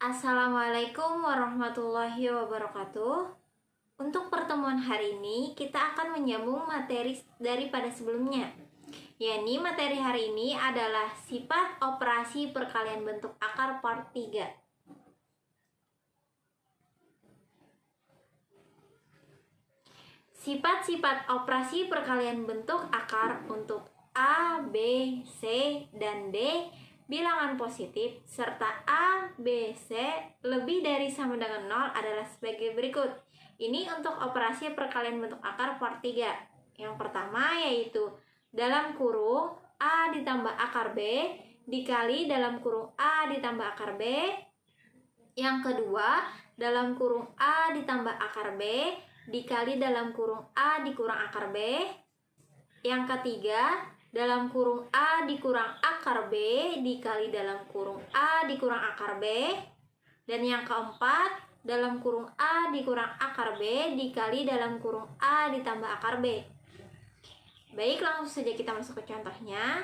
Assalamualaikum warahmatullahi wabarakatuh. Untuk pertemuan hari ini kita akan menyambung materi daripada sebelumnya. Yakni materi hari ini adalah sifat operasi perkalian bentuk akar part 3. Sifat-sifat operasi perkalian bentuk akar untuk A, B, C, dan D bilangan positif serta A, B, C lebih dari sama dengan 0 adalah sebagai berikut. Ini untuk operasi perkalian bentuk akar part 3. Yang pertama yaitu dalam kurung A ditambah akar B dikali dalam kurung A ditambah akar B. Yang kedua, dalam kurung A ditambah akar B dikali dalam kurung A dikurang akar B. Yang ketiga, dalam kurung A dikurang akar B dikali dalam kurung A dikurang akar B. Dan yang keempat, dalam kurung A dikurang akar B dikali dalam kurung A ditambah akar B. Baik, langsung saja kita masuk ke contohnya.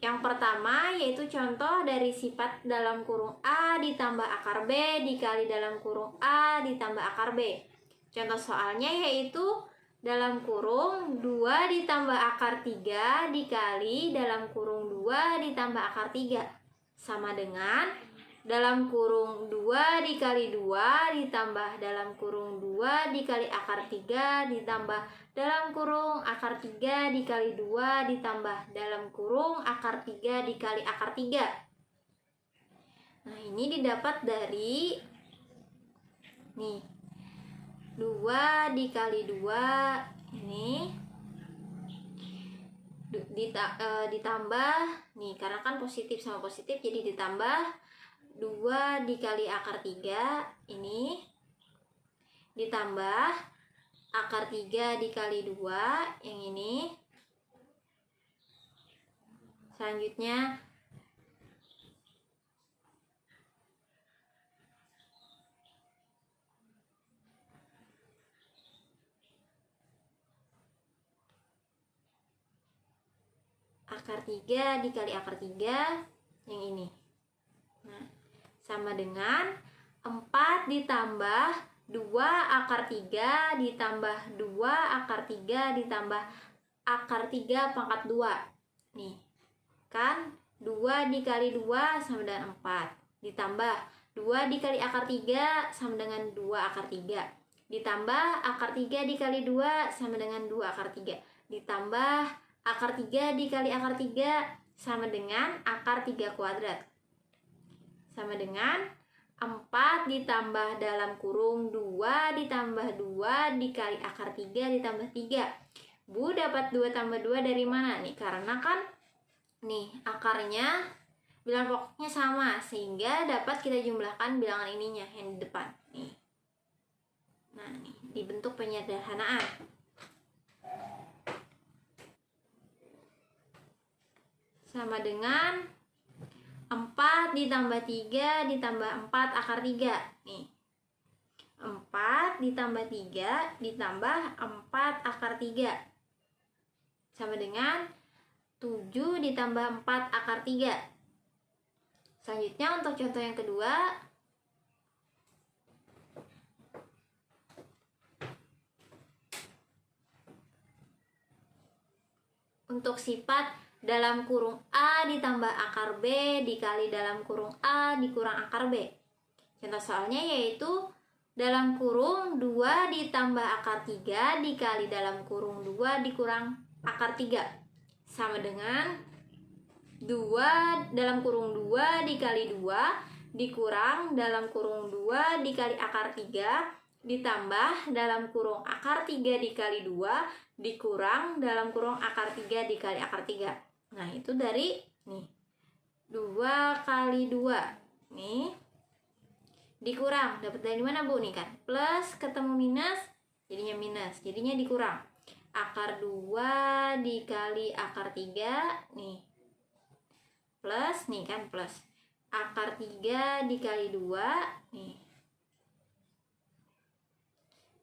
Yang pertama yaitu contoh dari sifat dalam kurung A ditambah akar B dikali dalam kurung A ditambah akar B. Contoh soalnya yaitu dalam kurung 2 ditambah akar 3 dikali dalam kurung 2 ditambah akar 3 sama dengan dalam kurung 2 dikali 2 ditambah dalam kurung 2 dikali akar 3 ditambah dalam kurung akar 3 dikali 2 ditambah dalam kurung akar 3 dikali akar 3. Nah, ini didapat dari 2 dikali 2 ini ditambah karena kan positif sama positif jadi ditambah 2 dikali akar 3 ini ditambah akar 3 dikali 2 yang ini. Selanjutnya akar 3 dikali akar 3 yang ini. Nah, sama dengan 4 ditambah 2 akar 3 ditambah 2 akar 3 ditambah akar 3 pangkat 2. Nih, kan 2 dikali 2 sama dengan 4. Ditambah 2 dikali akar 3 sama dengan 2 akar 3. Ditambah akar 3 dikali 2 sama dengan 2 akar 3. Ditambah akar 3 dikali akar 3 sama dengan akar 3 kuadrat. Sama dengan 4 ditambah dalam kurung 2 ditambah 2 dikali akar 3 ditambah 3. Bu, dapat 2 tambah 2 dari mana nih? Karena kan akarnya bilangan pokoknya sama, sehingga dapat kita jumlahkan bilangan ininya yang di depan. Nah, dibentuk penyederhanaan. Sama dengan 4 ditambah 3 ditambah 4 akar 3. 4 ditambah 3 ditambah 4 akar 3. Sama dengan 7 ditambah 4 akar 3. Selanjutnya untuk contoh yang kedua. Untuk sifat dalam kurung A ditambah akar B dikali dalam kurung A dikurang akar B. Contoh soalnya yaitu dalam kurung 2 ditambah akar 3 dikali dalam kurung 2 dikurang akar 3. Sama dengan 2 dalam kurung 2 dikali 2 dikurang dalam kurung 2 dikali akar 3 ditambah dalam kurung akar 3 dikali 2 dikurang dalam kurung akar 3 dikali akar 3. Nah, itu dari 2 kali 2 dikurang, dapat dari mana Bu? Kan plus ketemu minus jadinya minus, jadinya dikurang. Akar 2 dikali akar 3 plus kan plus. Akar 3 dikali 2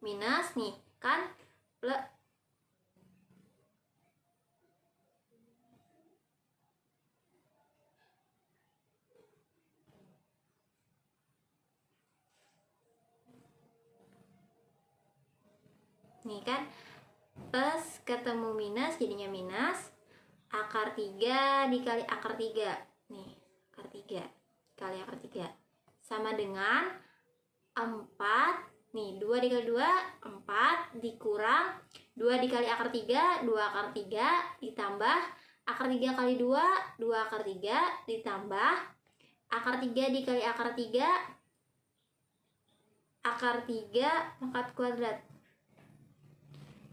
minus kan plus. Nih kan, plus ketemu minus jadinya minus. Akar 3 dikali akar 3. Nih, akar 3 kali akar 3 sama dengan 4. Nih, 2 dikali 2, 4 dikurang 2 dikali akar 3, 2 akar 3 ditambah akar 3 kali 2, 2 akar 3 ditambah akar 3 dikali akar 3, akar 3 pangkat kuadrat.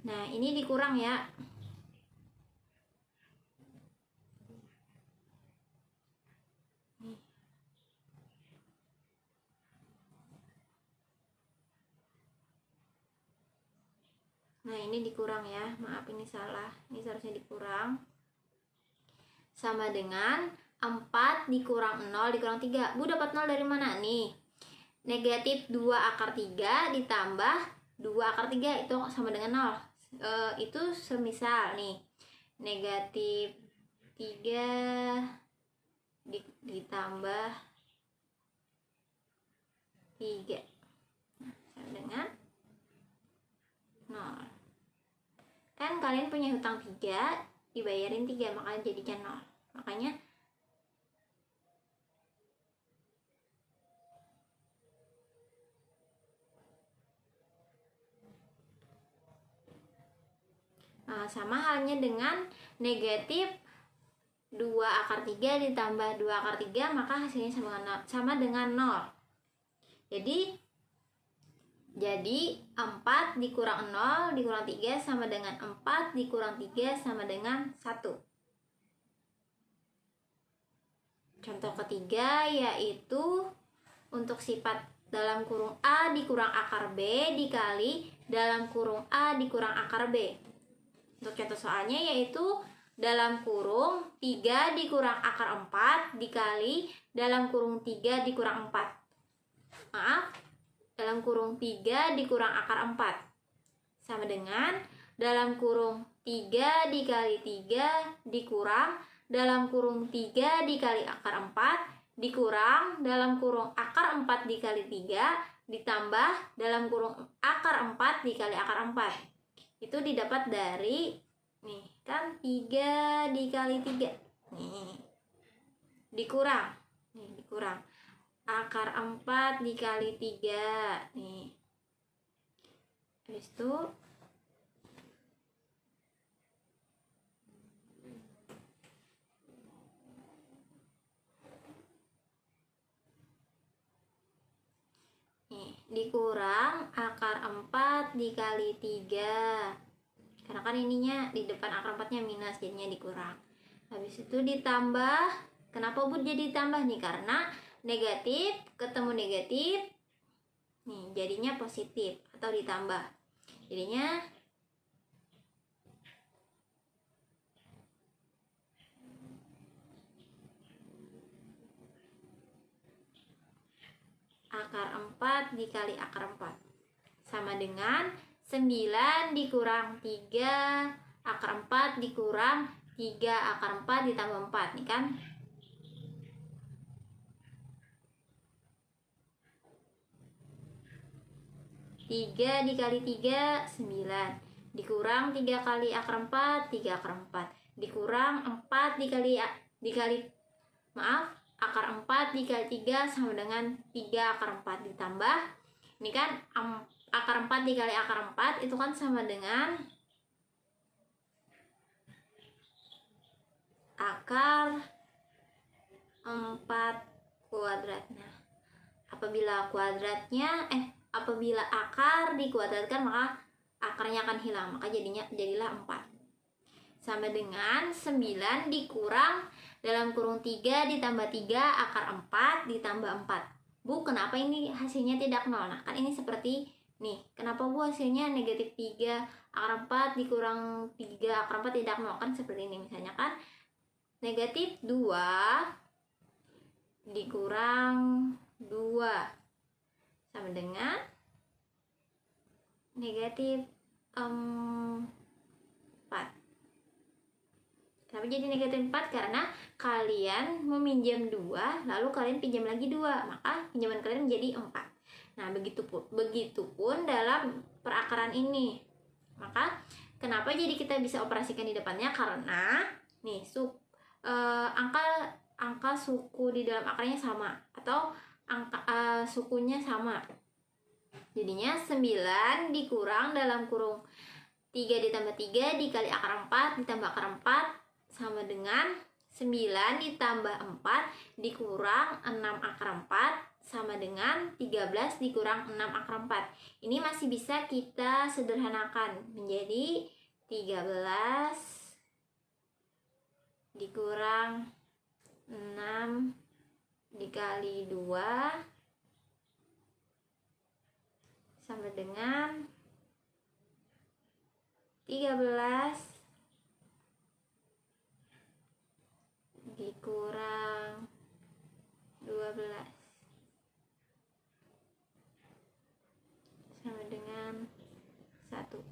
Nah, ini dikurang ya. Nah, ini dikurang ya. Maaf, ini salah. Ini seharusnya dikurang. Sama dengan 4 dikurang 0 dikurang 3. Bu dapat 0 dari mana nih? Negatif 2 akar 3 ditambah 2 akar 3 itu sama dengan 0. Itu semisal nih. Negatif 3 ditambah 3. Nah, sama dengan 0. Kan kalian punya hutang 3, dibayarin 3, makanya jadinya 0. Makanya sama halnya dengan negatif 2 akar 3 ditambah 2 akar 3, maka hasilnya sama dengan 0. Jadi 4 dikurang 0 dikurang 3 sama dengan 4 dikurang 3 sama dengan 1. Contoh ketiga yaitu untuk sifat dalam kurung A dikurang akar B dikali dalam kurung A dikurang akar B. Untuk contoh soalnya yaitu dalam kurung 3 dikurang akar 4 dikali dalam kurung 3 dikurang 4. Maaf, dalam kurung 3 dikurang akar 4 sama dengan dalam kurung 3 dikali 3 dikurang dalam kurung 3 dikali akar 4 dikurang dalam kurung akar 4 dikali 3 ditambah dalam kurung akar 4 dikali akar 4. Itu didapat dari nih kan 3 dikali 3 nih dikurang akar 4 dikali 3 nih. Habis itu nih dikurang akar 4 dikali 3. Karena kan ininya di depan akar 4-nya minus, jadinya dikurang. Habis itu ditambah. Kenapa Bu jadi ditambah nih? Karena negatif ketemu negatif nih jadinya positif atau ditambah, jadinya akar 4 dikali akar 4 sama dengan 9 dikurang 3 akar 4 dikurang 3 akar 4 ditambah 4 nih kan. 3 dikali 3 9 dikurang 3 kali akar 4 3 akar 4 dikurang 4 dikali akar 4 dikali 3 sama dengan 3 akar 4 ditambah ini kan akar 4 dikali akar 4 itu kan sama dengan akar 4 kuadrat. Nah, apabila akar dikuadratkan maka akarnya akan hilang, maka jadilah 4 sama dengan 9 dikurang dalam kurung 3 ditambah 3 akar 4 ditambah 4. Bu, kenapa ini hasilnya tidak 0? Nah, kan ini seperti nih, kenapa Bu hasilnya negatif 3 akar 4 dikurang 3 akar 4 tidak 0? Kan seperti ini misalnya kan negatif 2 dikurang 2 sama dengan negatif 4. Kenapa jadi negatif 4? Karena kalian meminjam 2 lalu kalian pinjam lagi 2, maka pinjaman kalian menjadi 4. Nah, begitupun dalam perakaran ini. Maka kenapa jadi kita bisa operasikan di depannya? Karena nih angka suku di dalam akarnya sama, atau angka sukunya sama. Jadinya 9 dikurang dalam kurung 3 ditambah 3 dikali akar 4 ditambah akar 4 sama dengan 9 ditambah 4 dikurang 6 akar 4 sama dengan 13 dikurang 6 akar 4. Ini masih bisa kita sederhanakan menjadi 13 dikurang 6 dikali 2 sama dengan 13 dikurang 12 sama dengan 1.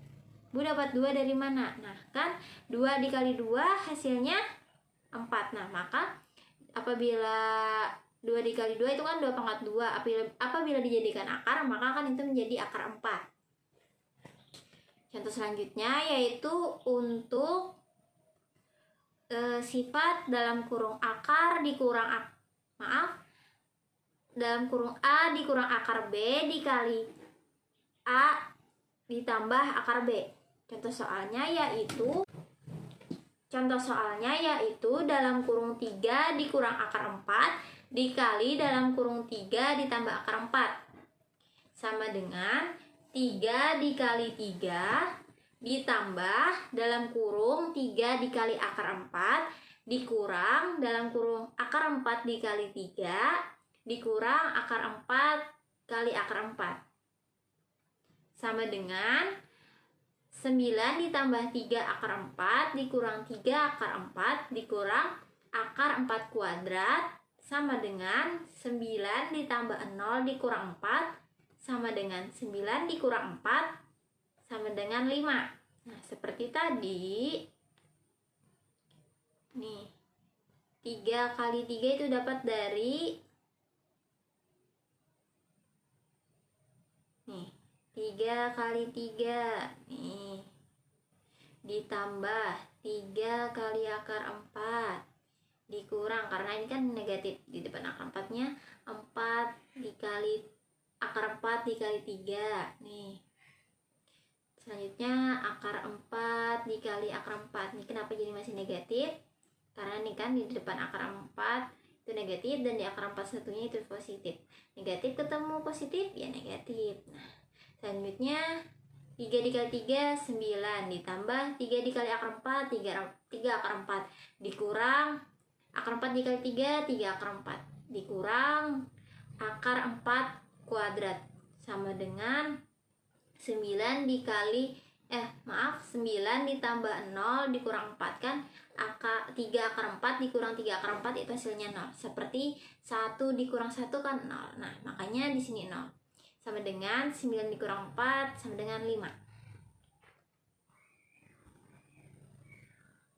Bu dapat 2 dari mana? Nah, kan 2 dikali 2 hasilnya 4. Nah, maka apabila 2 dikali 2 itu kan 2 pangkat 2. Apabila dijadikan akar, maka kan itu menjadi akar 4. Contoh selanjutnya yaitu untuk sifat dalam kurung akar dikurang dalam kurung A dikurang akar B dikali A ditambah akar B. Contoh soalnya yaitu dalam kurung 3 dikurang akar 4 dikali dalam kurung 3 ditambah akar 4 sama dengan 3 dikali 3 ditambah dalam kurung 3 dikali akar 4 dikurang dalam kurung akar 4 dikali 3 dikurang akar 4 kali akar 4 sama dengan 9 ditambah 3 akar 4 dikurang 3 akar 4 dikurang akar 4 kuadrat sama dengan 9 ditambah 0 dikurang 4 sama dengan 9 dikurang 4 sama dengan 5. Nah, seperti tadi. Nih, 3 kali 3 itu dapat dari 3 kali 3 nih ditambah 3 kali akar 4 dikurang, karena ini kan negatif di depan akar 4 nya 4 dikali akar 4 dikali 3 nih. Selanjutnya akar 4 dikali akar 4. Ini kenapa jadi masih negatif? Karena ini kan di depan akar 4 itu negatif dan di akar 4 satunya itu positif. Negatif ketemu positif ya negatif. Nah, selanjutnya 3 dikali 3 9 ditambah 3 dikali akar 4 3 akar 4 dikurang akar 4 dikali 3 3 akar 4 dikurang akar 4 kuadrat sama dengan 9 dikali 9 ditambah 0 dikurang 4 kan 3 akar 4 dikurang 3 akar 4 itu hasilnya 0. Seperti 1 dikurang 1 kan 0. Nah, makanya di sini 0. Sama dengan 9 dikurang 4 sama dengan 5.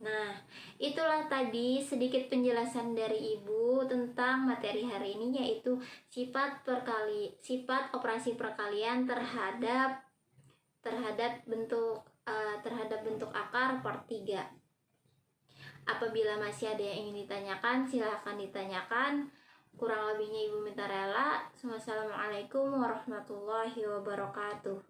Nah, itulah tadi sedikit penjelasan dari Ibu tentang materi hari ini, yaitu sifat operasi perkalian terhadap bentuk akar part 3. Apabila masih ada yang ingin ditanyakan, silahkan ditanyakan. Kurang lebihnya Ibu minta rela. Wassalamualaikum warahmatullahi wabarakatuh.